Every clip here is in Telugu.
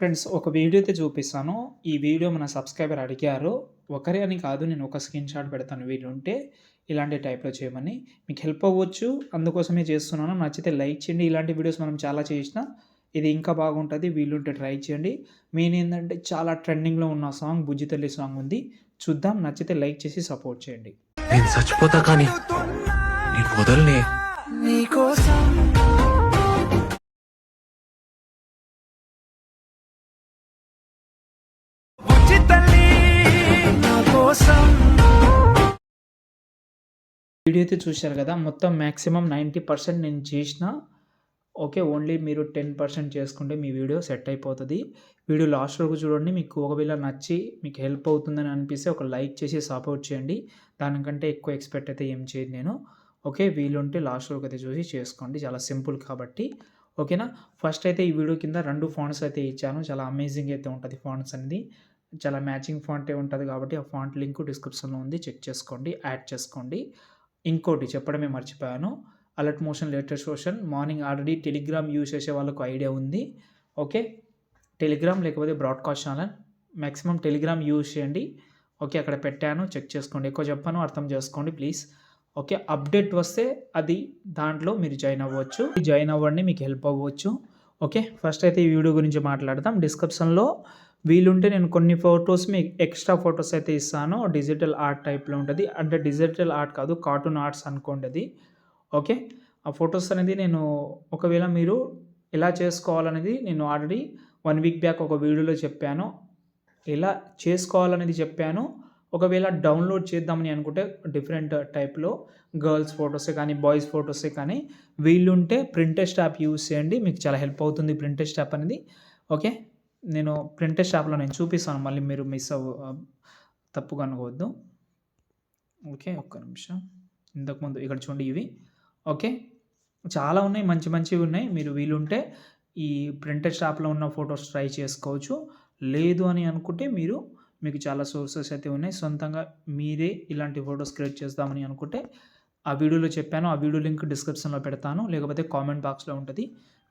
ఫ్రెండ్స్ ఒక వీడియో అయితే చూపిస్తాను. ఈ వీడియో మన సబ్స్క్రైబర్ అడిగారు. ఒకరే అని కాదు, నేను ఒక స్క్రీన్‌షాట్ పెడతాను వీలుంటే ఇలాంటి టైప్‌లో చేయమని. మీకు హెల్ప్ అవ్వచ్చు, అందుకోసమే చేస్తున్నాను. నచ్చితే లైక్ చేయండి. ఇలాంటి వీడియోస్ మనం చాలా చేసినా ఇది ఇంకా బాగుంటది. వీలుంటే ట్రై చేయండి. మెయిన్ ఏందంటే చాలా ట్రెండింగ్‌లో ఉన్న సాంగ్ 'బుజ్జి తల్లి' సాంగ్ ఉంది. చూద్దాం. నచ్చితే లైక్ చేసి సపోర్ట్ చేయండి. నేను చచ్చిపోతా కానీ నేను వదలనే. నీకోసం బుజ్జి తల్లి నా కోసం వీడియో అయితే చూశారు కదా! మొత్తం మాక్సిమం 90% నేను చేసిన. ఓకే. ఓన్లీ మీరు 10% చేసుకుంటే మీ వీడియో సెట్ అయిపోతది. వీడియో లాస్ట్ వరకు చూడండి. మీకు ఒకవేళ నచ్చి మీకు హెల్ప్ అవుతుందని అనిపిస్తే ఒక లైక్ చేసి సపోర్ట్ చేయండి. దానికంటే ఎక్కువ ఎక్స్‌పెక్ట్ అయితే ఏం చేయను నేను. ఓకే. వీలుంటే లాస్ట్ వరకు అయితే చూసి చేసుకోండి. చాలా సింపుల్ కాబట్టి. ఓకేనా? ఫస్ట్ అయితే ఈ వీడియో కింద 2 ఫాంట్స్ అయితే ఇచ్చాను. చాలా అమేజింగ్ అయితే ఉంటది ఫాంట్స్ అనేది. చాలా మ్యాచింగ్ ఫాంటే ఉంటది కాబట్టి ఆ ఫాంట్ లింక్ డిస్క్రిప్షన్‌లో ఉంది. చెక్ చేసుకోండి. యాడ్ చేసుకోండి. ఇంకోటి చెప్పడమే మర్చిపోయాను. Alert motion latest version morning already Telegram use చేసే వాళ్ళకు ఐడియా ఉంది. ఓకే. టెలిగ్రామ్ లేకపోతే broadcast channel maximum Telegram use చేయండి. ఓకే. అక్కడ పెట్టాను. చెక్ చేసుకోండి. ఎక్కువ చెప్పను, అర్థం చేసుకోండి ప్లీజ్. ఓకే. అప్డేట్ వస్తే అది దాంట్లో మీరు జాయిన్ అవ్వచ్చు. జాయిన్ అవ్వండి. మీకు హెల్ప్ అవ్వచ్చు. ఓకే. ఫస్ట్ అయితే ఈ వీడియో గురించి మాట్లాడదాం. డిస్క్రిప్షన్‌లో వీలుంటే నేను కొన్ని ఫోటోస్ మీకు ఎక్స్‌ట్రా ఫోటోస్ అయితే ఇస్తాను. డిజిటల్ ఆర్ట్ టైప్‌లో ఉంటది. అంటే డిజిటల్ ఆర్ట్ కాదు, కార్టూన్ ఆర్ట్స్ అనుకోండి అది. ఓకే. ఆ ఫోటోస్ అనేది నేను ఒకవేళ మీరు ఎలా చేసుకోవాలనేది నేను ఆల్రెడీ 1 వీక్ బ్యాక్ ఒక వీడియోలో చెప్పాను. ఎలా చేసుకోవాలనేది చెప్పాను. ఒకవేళ డౌన్‌లోడ్ చేద్దామని అనుకుంటే డిఫరెంట్ టైప్‌లో గర్ల్స్ ఫోటోసే కానీ, బాయ్స్ ఫోటోసే కానీ వీలుంటే ప్రింటెస్ట్ యాప్ యూజ్ చేయండి. మీకు చాలా హెల్ప్ అవుతుంది ప్రింటెస్ట్ యాప్ అనేది. ఓకే. నేను ప్రింటెస్ట్ యాప్‌లో నేను చూపిస్తాను. మళ్ళీ మీరు తప్పుగా అనుకోవద్దు. ఓకే. ఒక్క నిమిషం. ఇంతకుముందు ఇక్కడ చూడండి ఇవి. ఓకే. చాలా ఉన్నాయి. మంచి మంచివి ఉన్నాయి. మీరు వీలుంటే ఈ ప్రింటెస్ట్ యాప్‌లో ఉన్న ఫోటోస్ ట్రై చేసుకోవచ్చు. లేదు అని అనుకుంటే మీకు చాలా సోర్సెస్ అయితే ఉన్నాయి. సొంతంగా మీరే ఇలాంటి ఫోటోస్ క్రియేట్ చేద్దామని అనుకుంటే ఆ వీడియోలో చెప్పాను. ఆ వీడియో లింక్ డిస్క్రిప్షన్‌లో పెడతాను. లేకపోతే కామెంట్ బాక్స్‌లో ఉంటది.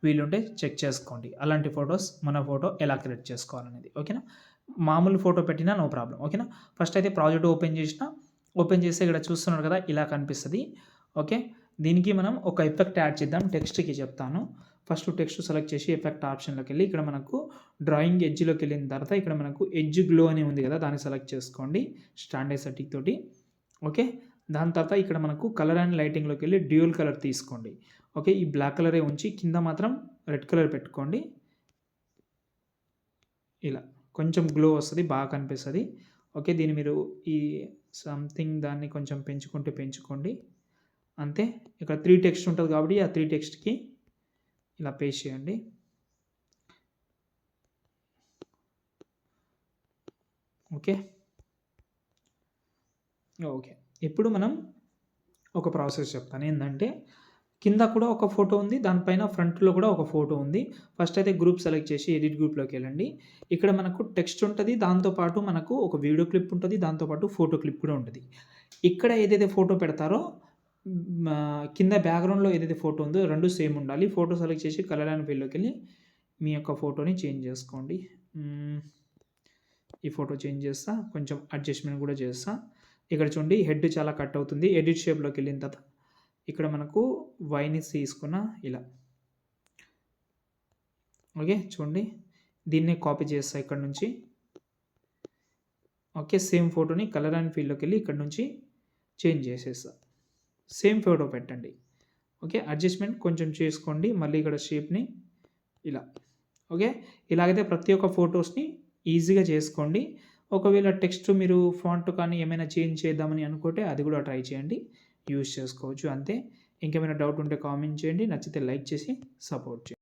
వీలుంటే చెక్ చేసుకోండి. అలాంటి ఫోటోస్ మన ఫోటో ఎలా క్రియేట్ చేసుకోవాలనేది. ఓకేనా? మామూలు ఫోటో పెట్టినా నో ప్రాబ్లమ్. ఓకేనా? ఫస్ట్ అయితే ప్రాజెక్ట్ ఓపెన్ చేసిన. ఓపెన్ చేస్తే ఇక్కడ చూస్తున్నారు కదా! ఇలా కనిపిస్తది. ఓకే. దీనికి మనం ఒక ఎఫెక్ట్ యాడ్ చేద్దాం. టెక్స్ట్‌కి చెప్తాను. ఫస్ట్ టెక్స్ట్ సెలెక్ట్ చేసి ఎఫెక్ట్ ఆప్షన్‌లోకెళ్ళి ఇక్కడ మనకు డ్రాయింగ్ ఎడ్జ్‌లోకెళ్ళిన తర్వాత ఇక్కడ మనకు ఎడ్జ్ గ్లో అని ఉంది కదా! దాన్ని సెలెక్ట్ చేసుకోండి. స్టాండర్డ్ సెట్టింగ్ తోటి. ఓకే. దాని తర్వాత ఇక్కడ మనకు కలర్ అండ్ లైటింగ్‌లోకెళ్ళి డ్యూయల్ కలర్ తీసుకోండి. ఓకే. ఈ బ్లాక్ కలరే ఉంచి కింద మాత్రం రెడ్ కలర్ పెట్టుకోండి. ఇలా కొంచెం గ్లో వస్తది. బాగా కనిపిస్తది. ఓకే. దీన్ని మీరు ఈ సంథింగ్ దాన్ని కొంచెం పెంచుకుంటే పెంచుకోండి. అంతే. ఇక్కడ 3 టెక్స్ట్ ఉంటది కాబట్టి ఆ 3 టెక్స్ట్‌కి ఇలా పేస్ట్ చేయండి. ఓకే. ఓకే. ఇప్పుడు మనం ఒక ప్రాసెస్ చెప్తాను. ఏందంటే కింద కూడా ఒక ఫోటో ఉంది. దానిపైన ఫ్రంట్‌లో కూడా ఒక ఫోటో ఉంది. ఫస్ట్ అయితే గ్రూప్ సెలెక్ట్ చేసి ఎడిట్ గ్రూప్‌లోకెళ్ళండి. ఇక్కడ మనకు టెక్స్ట్ ఉంటది. దాంతో పాటు మనకు ఒక వీడియో క్లిప్ ఉంటది. దాంతో పాటు ఫోటో క్లిప్ కూడా ఉంటది. ఇక్కడ ఏదైతే ఫోటో పెడతారో కింద బ్యాక్‌గ్రౌండ్‌లో ఏదైతే ఫోటో ఉందో 2 సేమ్ ఉండాలి. ఫోటో సెలెక్ట్ చేసి కలర్ అండ్ ఫీల్డ్‌లోకెళ్ళి మీ యొక్క ఫోటోని చేంజ్ చేసుకోండి. ఈ ఫోటో చేంజ్ చేస్తా. కొంచెం అడ్జస్ట్‌మెంట్ కూడా చేస్తా. ఇక్కడ చూడండి హెడ్ చాలా కట్ అవుతుంది. ఎడిట్ షేప్‌లోకెళ్ళిన తర్వాత ఇక్కడ మనకు వైని తీసుకున్న ఇలా. ఓకే. చూడండి. దీన్నే కాపీ చేస్తా ఇక్కడ నుంచి. ఓకే. సేమ్ ఫోటోని కలర్ అండ్ ఫీల్డ్‌లోకెళ్ళి ఇక్కడ నుంచి చేంజ్ చేసేస్తా. సేమ్ ఫోటో పెట్టండి. ఓకే. అడ్జస్ట్‌మెంట్ కొంచెం చేసుకోండి. మళ్ళీ ఇక్కడ షేప్‌ని ఇలా. ఓకే. ఇలాగైతే ప్రతి ఒక్క ఫోటోస్‌ని ఈజీగా చేసుకోండి. ఒకవేళ టెక్స్ట్ మీరు ఫాంట్ కానీ ఏమైనా చేంజ్ చేద్దామని అనుకుంటే అది కూడా ట్రై చేయండి. యూజ్ చేసుకోవచ్చు అంతే. ఇంకేమైనా డౌట్ ఉంటే కామెంట్ చేయండి. నచ్చితే లైక్ చేసి సపోర్ట్ చేయండి.